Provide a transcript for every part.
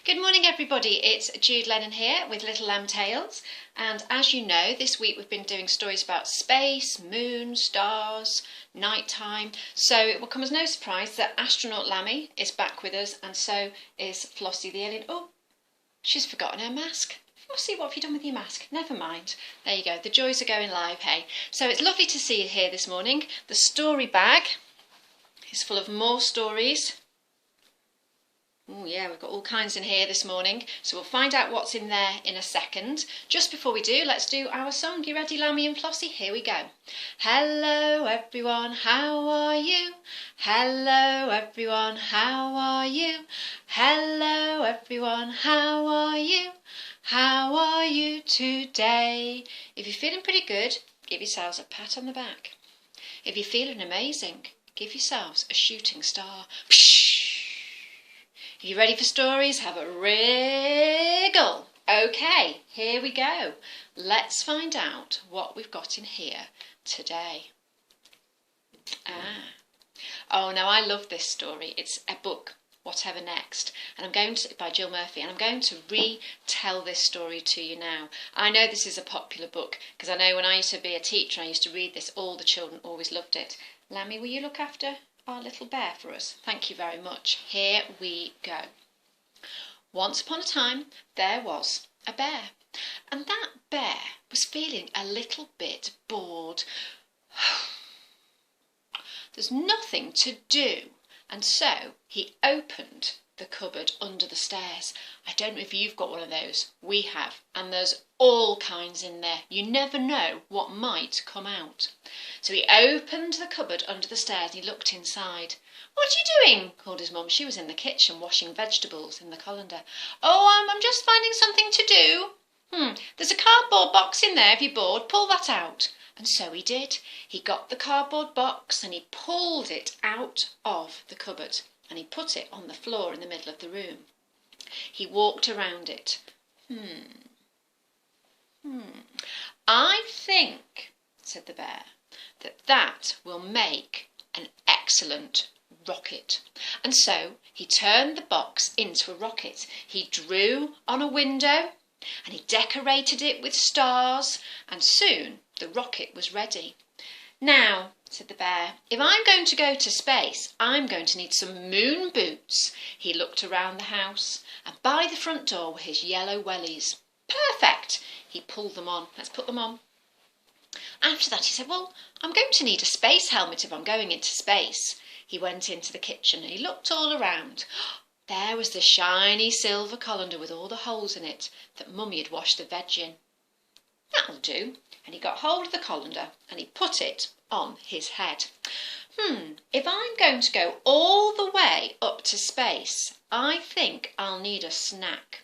Good morning everybody, it's Jude Lennon here with Little Lamb Tales, and as you know this week we've been doing stories about space, moon, stars, nighttime, so it will come as no surprise that Astronaut Lamby is back with us and so is Flossie the alien. Oh, she's forgotten her mask. Flossie, what have you done with your mask? Never mind. There you go, the joys are going live, hey. So it's lovely to see you here this morning. The story bag is full of more stories. Oh yeah, we've got all kinds in here this morning, so we'll find out what's in there in a second. Just before we do, let's do our song. You ready, Lammy and Flossie? Here we go. Hello everyone, how are you? Hello everyone, how are you? Hello everyone, how are you? How are you today? If you're feeling pretty good, give yourselves a pat on the back. If you're feeling amazing, give yourselves a shooting star. Are you ready for stories? Have a wriggle. Okay, here we go. Let's find out what we've got in here today. Oh, now I love this story. It's a book, Whatever Next, and by Jill Murphy, and I'm going to retell this story to you now. I know this is a popular book because I know when I used to be a teacher, I used to read this. All the children always loved it. Lammy, will you look after our little bear for us? Thank you very much. Here we go. Once upon a time, there was a bear, and that bear was feeling a little bit bored. There's nothing to do, and so he opened the cupboard under the stairs. I don't know if you've got one of those. We have, and there's all kinds in there. You never know what might come out. So he opened the cupboard under the stairs and he looked inside. "What are you doing?" called his mum. She was in the kitchen washing vegetables in the colander. "Oh, I'm just finding something to do." There's a cardboard box in there if you're bored. Pull that out." And so he did. He got the cardboard box and he pulled it out of the cupboard and he put it on the floor in the middle of the room. He walked around it. "I think," said the bear, that will make an excellent rocket." And so he turned the box into a rocket. He drew on a window and he decorated it with stars, and soon the rocket was ready. "Now," said the bear, "if I'm going to go to space, I'm going to need some moon boots." He looked around the house, and by the front door were his yellow wellies. Perfect! He pulled them on. Let's put them on. After that he said, "Well, I'm going to need a space helmet if I'm going into space." He went into the kitchen and he looked all around. There was the shiny silver colander with all the holes in it that Mummy had washed the veg in. That'll do. And he got hold of the colander and he put it on his head. If I'm going to go all the way up to space, I think I'll need a snack.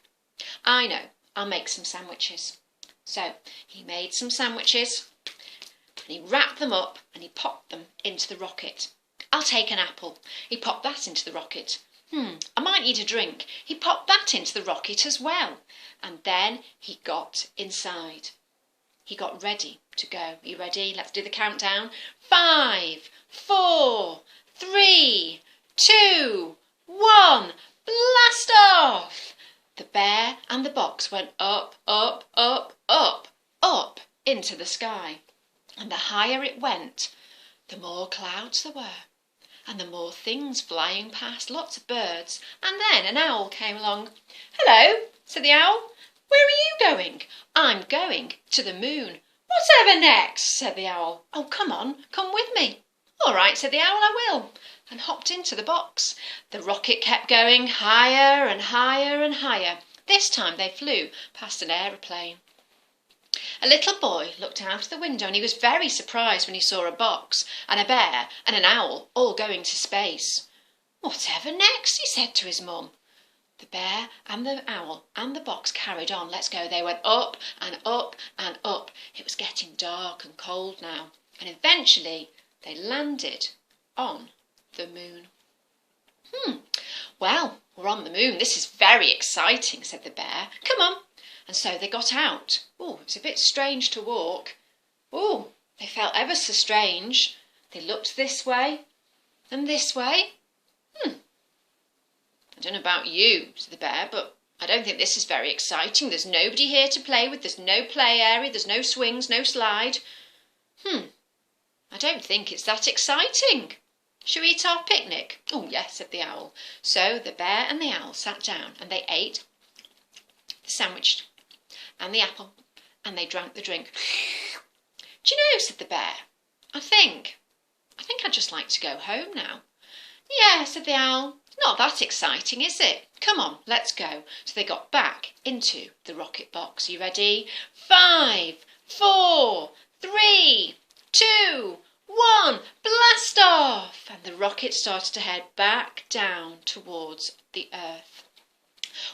I know, I'll make some sandwiches." So he made some sandwiches and he wrapped them up and he popped them into the rocket. "I'll take an apple." He popped that into the rocket. "I might need a drink." He popped that into the rocket as well. And then he got inside. He got ready to go. Are you ready? Let's do the countdown. 5, 4, 3, 2, 1. Blast off! The bear and the box went up, up, up, up, up into the sky. And the higher it went, the more clouds there were. And the more things flying past, lots of birds. And then an owl came along. "Hello," said the owl. "Where are you going?" "I'm going to the moon." "Whatever next?" said the owl. "Oh, come on, come with me." "All right," said the owl, "I will," and hopped into the box. The rocket kept going higher and higher and higher. This time they flew past an aeroplane. A little boy looked out of the window and he was very surprised when he saw a box and a bear and an owl all going to space. "Whatever next?" he said to his mum. The bear and the owl and the box carried on. Let's go. They went up and up and up. It was getting dark and cold now, and eventually they landed on the moon. "Well, we're on the moon. This is very exciting," said the bear. "Come on." And so they got out. Oh, it was a bit strange to walk. Oh, they felt ever so strange. They looked this way and this way. I don't know about you, said the bear, but I don't think this is very exciting. There's nobody here to play with. There's no play area. There's no swings, no slide. I don't think it's that exciting. Shall we eat our picnic? Oh, yes, said the owl. So the bear and the owl sat down and they ate the sandwich and the apple and they drank the drink. Do you know, said the bear, I think I'd just like to go home now. Yeah, said the owl, not that exciting, is it? Come on, let's go. So they got back into the rocket box. Are you ready? 5, 4, 3, 2, 1, blast off! And the rocket started to head back down towards the earth.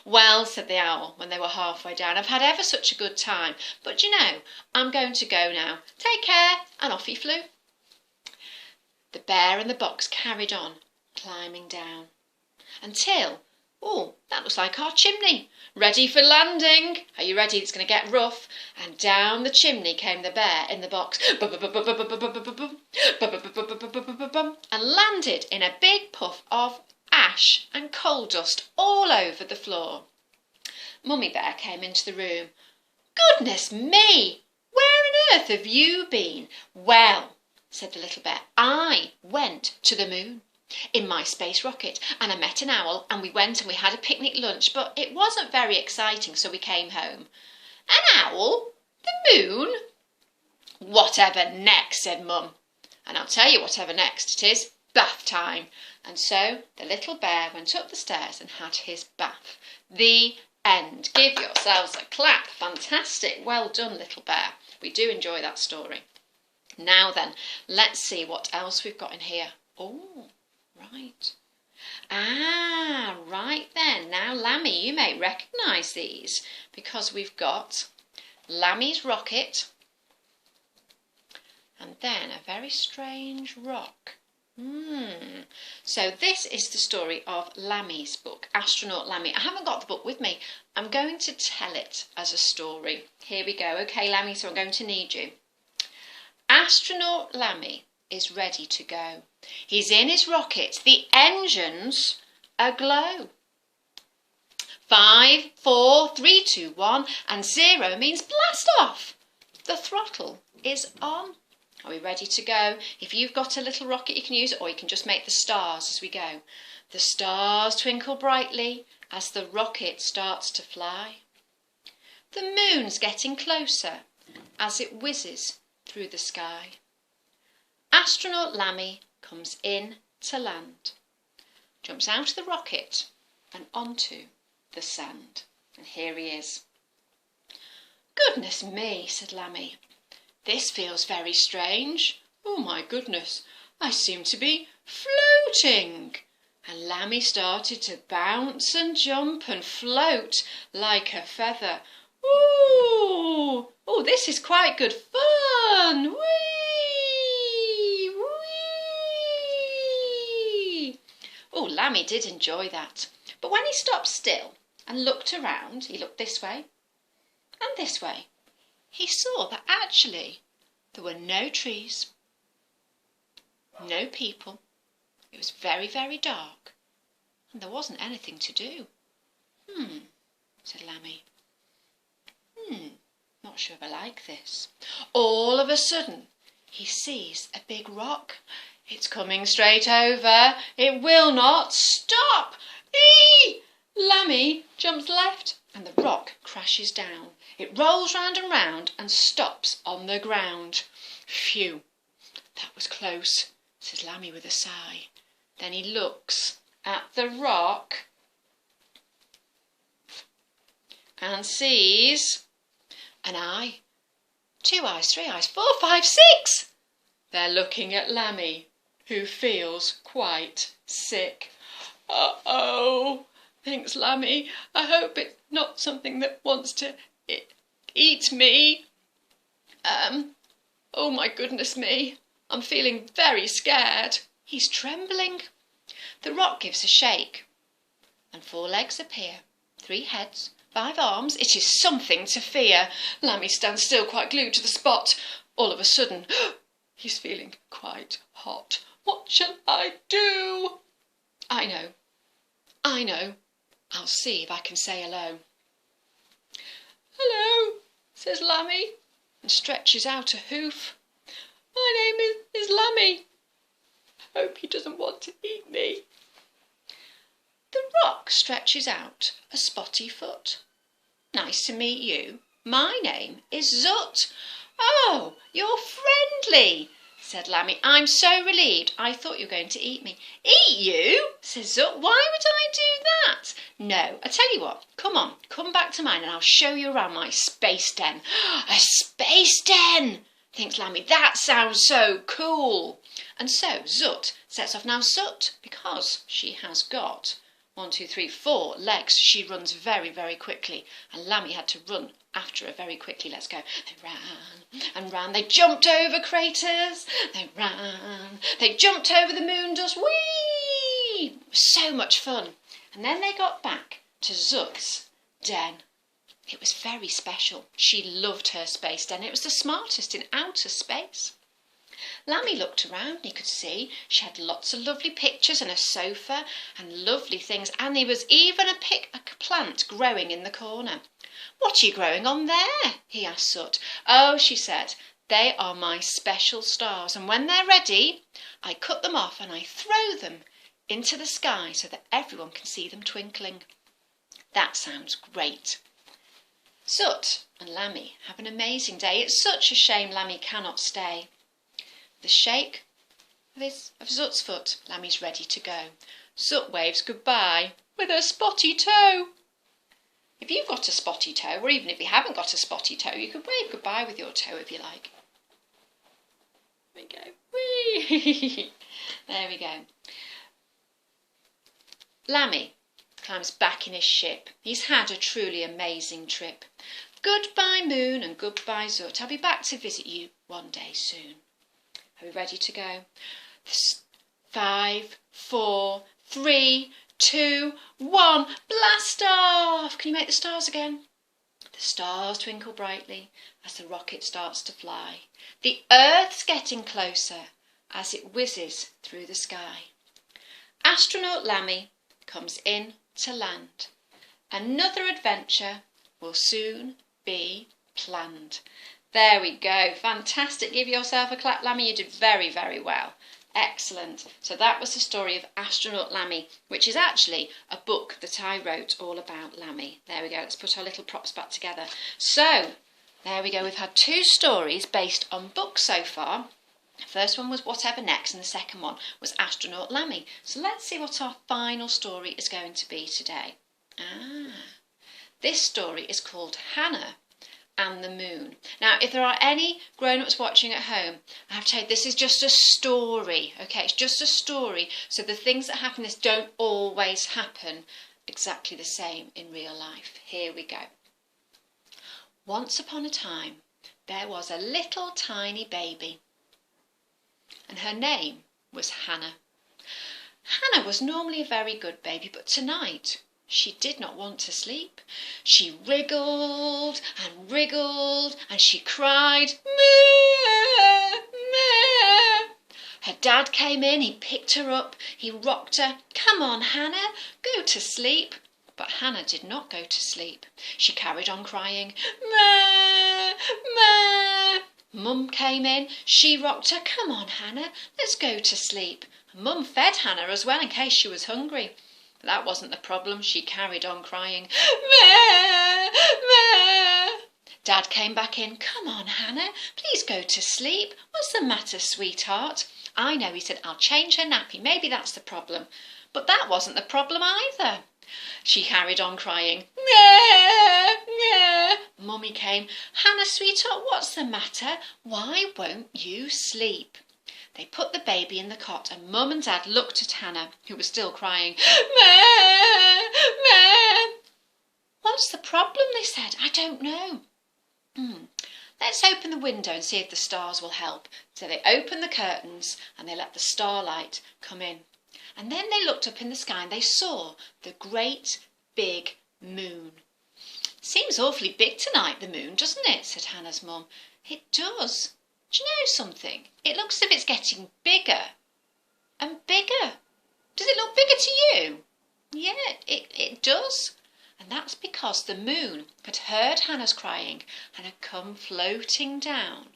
Well, said the owl when they were halfway down, I've had ever such a good time, but you know, I'm going to go now. Take care, and off he flew. The bear and the box carried on, climbing down, until, oh, that looks like our chimney. Ready for landing. Are you ready? It's going to get rough. And down the chimney came the bear in the box, and landed in a big puff of ash and coal dust all over the floor. Mummy Bear came into the room. Goodness me! Where on earth have you been? Well, said the little bear, I went to the moon in my space rocket and I met an owl and we went and we had a picnic lunch, but it wasn't very exciting, so we came home. An owl? The moon? Whatever next, said Mum. And I'll tell you whatever next it is. Bath time. And so the little bear went up the stairs and had his bath. The end. Give yourselves a clap. Fantastic. Well done, little bear. We do enjoy that story. Now then, let's see what else we've got in here. Oh, right. Ah, right then. Now, Lammy, you may recognise these because we've got Lammy's rocket and then a very strange rock. So this is the story of Lammy's book, Astronaut Lamby. I haven't got the book with me. I'm going to tell it as a story. Here we go. Okay, Lammy, so I'm going to need you. Astronaut Lamby is ready to go. He's in his rocket. The engines aglow. 5, 4, 3, 2, 1 and 0 means blast off. The throttle is on. Are we ready to go? If you've got a little rocket, you can use it, or you can just make the stars as we go. The stars twinkle brightly as the rocket starts to fly. The moon's getting closer as it whizzes through the sky. Astronaut Lamby comes in to land, jumps out of the rocket and onto the sand. And here he is. Goodness me, said Lamby. This feels very strange. Oh my goodness, I seem to be floating. And Lamby started to bounce and jump and float like a feather. Ooh, oh, this is quite good fun. Whee, whee. Oh, Lamby did enjoy that. But when he stopped still and looked around, he looked this way and this way, he saw that actually there were no trees, no people. It was very, very dark and there wasn't anything to do. Said Lamby. Not sure if I like this. All of a sudden, he sees a big rock. It's coming straight over. It will not stop. Eee! Lamby jumps left and the rock crashes down. It rolls round and round and stops on the ground. Phew, that was close, says Lamby with a sigh. Then he looks at the rock and sees an eye, 2 eyes, 3 eyes, 4, 5, 6. They're looking at Lamby, who feels quite sick. Uh-oh, thinks Lamby. I hope it's not something that wants to eat me. Oh my goodness me, I'm feeling very scared. He's trembling. The rock gives a shake and 4 legs appear, 3 heads, 5 arms. It is something to fear. Lamby stands still, quite glued to the spot. All of a sudden, he's feeling quite hot. What shall I do? I know. I'll see if I can say hello. Hello, says Lammy, and stretches out a hoof. My name is Lammy. Hope he doesn't want to eat me. The rock stretches out a spotty foot. Nice to meet you. My name is Zut. Oh, you're friendly, said Lammy. I'm so relieved. I thought you were going to eat me. Eat you? Says Zut. Why would I do that? No, I tell you what, come on, come back to mine and I'll show you around my space den. A space den, thinks Lammy. That sounds so cool. And so Zut sets off. Now Zut, because she has got 4 legs, she runs very, very quickly. And Lammy had to run after her very quickly. Let's go. They ran and ran. They jumped over craters. They ran. They jumped over the moon dust. Whee! It was so much fun. And then they got back to Zut's den. It was very special. She loved her space den. It was the smartest in outer space. Lammy looked around and he could see she had lots of lovely pictures and a sofa and lovely things, and there was even a plant growing in the corner. What are you growing on there? He asked Zut. Oh, she said, they are my special stars, and when they're ready, I cut them off and I throw them into the sky so that everyone can see them twinkling. That sounds great. Zut and Lammy have an amazing day. It's such a shame Lammy cannot stay. The shake of Zut's foot, Lammy's ready to go. Zut waves goodbye with her spotty toe. If you've got a spotty toe, or even if you haven't got a spotty toe, you could wave goodbye with your toe if you like. There we go. Whee! There we go. Lammy climbs back in his ship. He's had a truly amazing trip. Goodbye, Moon, and goodbye, Zut. I'll be back to visit you one day soon. Are we ready to go? 5, 4, 3, 2, 1. Blast off! Can you make the stars again? The stars twinkle brightly as the rocket starts to fly. The Earth's getting closer as it whizzes through the sky. Astronaut Lamby comes in to land. Another adventure will soon be planned. There we go. Fantastic. Give yourself a clap, Lamby. You did very, very well. Excellent. So that was the story of Astronaut Lamby, which is actually a book that I wrote all about Lamby. There we go. Let's put our little props back together. So, there we go. We've had 2 stories based on books so far. The first one was Whatever Next, and the second one was Astronaut Lamby. So let's see what our final story is going to be today. This story is called Hannah and the Moon. Now, if there are any grown-ups watching at home, I have to tell you, this is just a story, okay? It's just a story, so the things that happen in this don't always happen exactly the same in real life. Here we go. Once upon a time, there was a little tiny baby, and her name was Hannah. Hannah was normally a very good baby, but tonight she did not want to sleep. She wriggled and wriggled and she cried, "Meh, meh." Her dad came in, he picked her up, he rocked her. "Come on, Hannah, go to sleep." But Hannah did not go to sleep. She carried on crying, "Meh, meh." Mum came in, she rocked her. "Come on, Hannah, let's go to sleep." Mum fed Hannah as well in case she was hungry. But that wasn't the problem. She carried on crying, "Meh, meh." Dad came back in. "Come on, Hannah, please go to sleep. What's the matter, sweetheart?" "I know," he said, "I'll change her nappy. Maybe that's the problem." But that wasn't the problem either. She carried on crying, "Meh, meh." Mummy came. "Hannah, sweetheart, what's the matter? Why won't you sleep?" They put the baby in the cot and Mum and Dad looked at Hannah, who was still crying, "Meh, meh." "What's the problem?" they said. "I don't know." "Let's open the window and see if the stars will help." So they opened the curtains and they let the starlight come in. And then they looked up in the sky and they saw the great big moon. "Seems awfully big tonight, the moon, doesn't it?" said Hannah's mum. "It does. Do you know something? It looks as if it's getting bigger and bigger. Does it look bigger to you?" Yeah, it does. And that's because the moon had heard Hannah's crying and had come floating down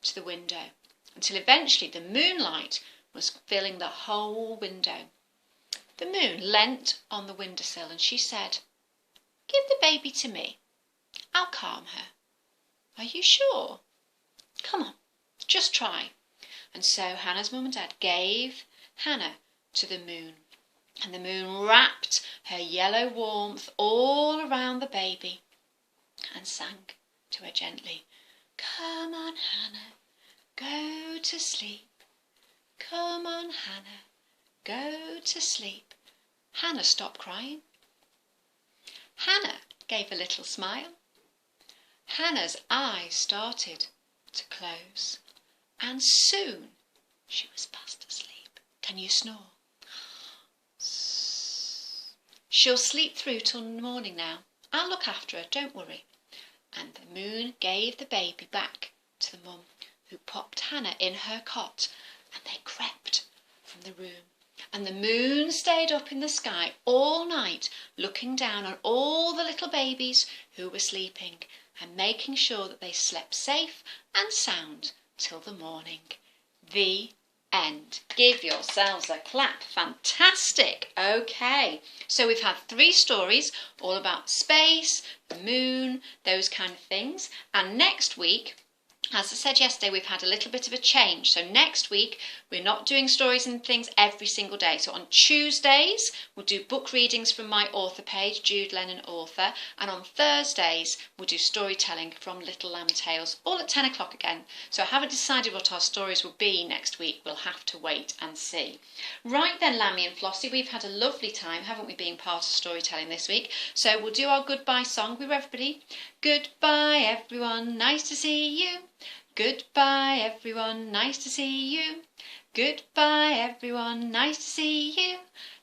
to the window until eventually the moonlight was filling the whole window. The moon leant on the windowsill and she said, "Give the baby to me. I'll calm her. Are you sure? Come on, just try." And so Hannah's mum and dad gave Hannah to the moon. And the moon wrapped her yellow warmth all around the baby and sang to her gently, "Come on, Hannah, go to sleep. Come on, Hannah, go to sleep." Hannah stopped crying. Hannah gave a little smile. Hannah's eyes started to close, and soon she was fast asleep. Can you snore? She'll sleep through till morning now. I'll look after her, don't worry. And the moon gave the baby back to the mum, who popped Hannah in her cot, and they crept from the room. And the moon stayed up in the sky all night, looking down on all the little babies who were sleeping and making sure that they slept safe and sound till the morning. The end. Give yourselves a clap. Fantastic. Okay, so we've had 3 stories all about space, the moon, those kind of things. And next week, as I said yesterday, we've had a little bit of a change. So next week, we're not doing stories and things every single day. So on Tuesdays, we'll do book readings from my author page, Jude Lennon author. And on Thursdays, we'll do storytelling from Little Lamb Tales, all at 10 o'clock again. So I haven't decided what our stories will be next week. We'll have to wait and see. Right then, Lammy and Flossie, we've had a lovely time, haven't we, being part of storytelling this week. So we'll do our goodbye song with everybody. Goodbye, everyone. Nice to see you. Goodbye, everyone. Nice to see you. Goodbye, everyone. Nice to see you.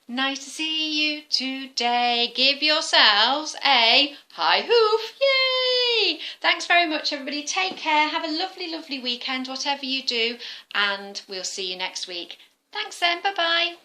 Nice to see you today. Give yourselves a high hoof. Yay! Thanks very much, everybody. Take care. Have a lovely, lovely weekend, whatever you do. And we'll see you next week. Thanks then. Bye-bye.